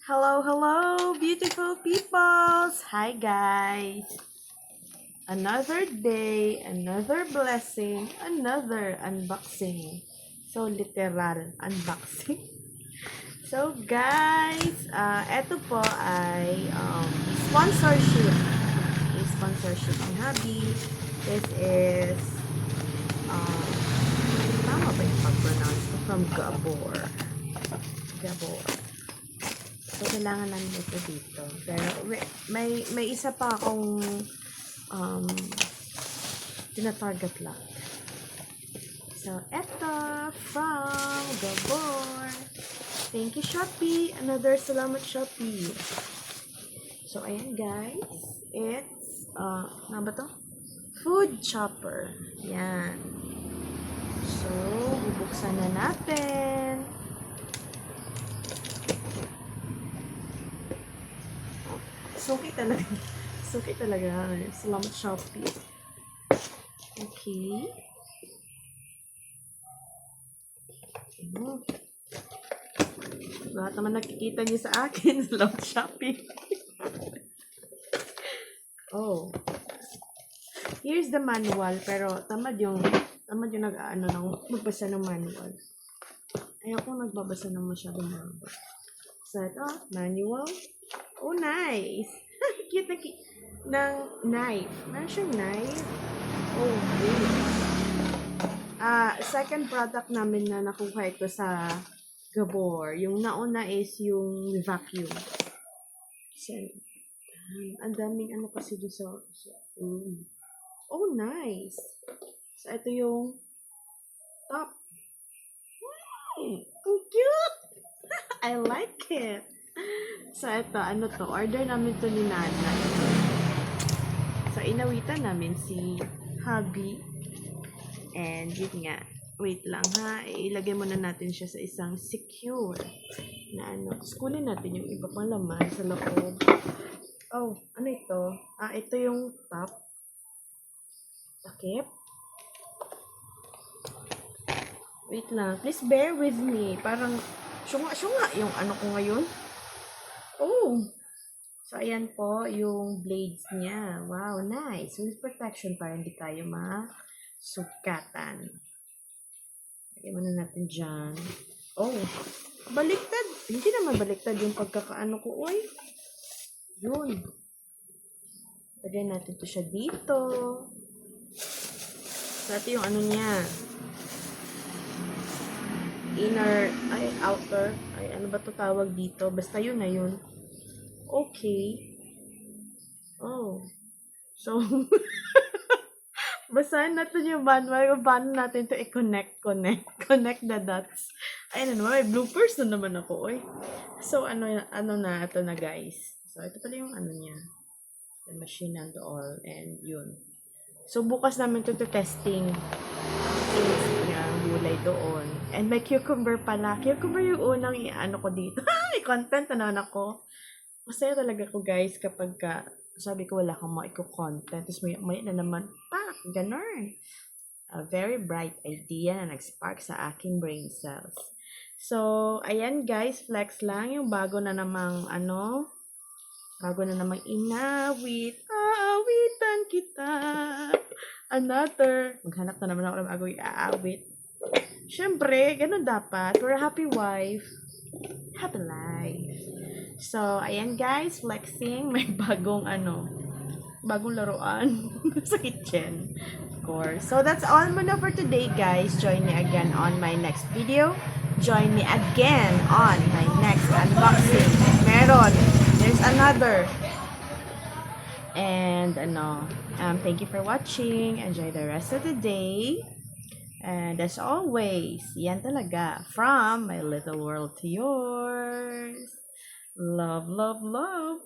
Hello, hello, beautiful peoples! Hi, guys! Another day, another blessing, another unboxing. So, literal unboxing. So, guys, eto po ay sponsorship. A sponsorship ng hubby. This is, um, tama ba yung pag-pronounce ko? From Gabor. Gabor. So, kailangan namin ito dito. Pero, may isa pa akong tina-target lang. So, eto from Gabor. Thank you, Shopee. Another salamat, Shopee. So, ayan, guys. It's, ano ba to? Food chopper. Yan. So, bubuksan na natin. Suki talaga. Suki talaga. Salamat, Shopee. Okay. Lahat naman nakikita niyo sa akin. Salamat, Shopee. Oh. Here's the manual. Pero tamad yung nag-ano ng magbasa ng manual. Ayoko nagbabasa ng masyadong manual. So, ito, manual. Oh, nice. Cute na cute. Ng knife. Meron siyang knife. Oh, great. Second product namin na nakuha ito sa Gabor. Yung nauna is yung vacuum. So, ang daming ano kasi doon sa oh, nice. So, ito yung top. Ang cute! I like it. So, ito, ano to? Order namin to ni Nana. So, inawitan namin si hubby. And, yun nga. Wait lang ha. Ilagay muna natin siya sa isang secure na ano. Kunin natin yung iba pang laman sa loob. Oh, ano ito? Ito yung top. Takip. Wait lang. Please bear with me. Parang, syunga yung ano ko ngayon. Oh! So, ayan po yung blades niya. Wow, nice. With protection para hindi tayo masugkatan. Lagyan muna natin dyan. Oh, baliktad. Hindi naman baliktad yung pagkakaano ko. Uy, yun. Lagyan natin to siya dito. So, ito yung ano niya. Inner, outer. Ano ba to tawag dito? Basta yun na yun. Okay. Oh. So, basahin natin yung manual kung paano natin to i-connect the dots. Ayun na naman, may bloopers na naman ako, oy. So, ano na, ito na guys. So, ito pala yung ano niya. The machine and all, and yun. So, bukas namin to testing. Yung gulay doon. And may cucumber pala. Cucumber yung unang i-ano ko dito. May content na naman ako. Masaya talaga ko guys kapag sabi ko wala kang maiko-content. Tapos may na naman, ganun. A very bright idea na nag-spark sa aking brain cells. So, ayan guys, flex lang yung bago na namang inawit. Aawitan kita. Another. Maghanap na naman ako ng bagong iaawit. Syempre, ganun dapat. For a happy wife, happy life. So, ayan guys, flexing. May bagong laruan sa kitchen. Of course. So, that's all muna for today, guys. Join me again on my next video. Join me again on my next unboxing. There's another. And, thank you for watching. Enjoy the rest of the day. And as always, yan talaga. From my little world to yours. Love, love, love.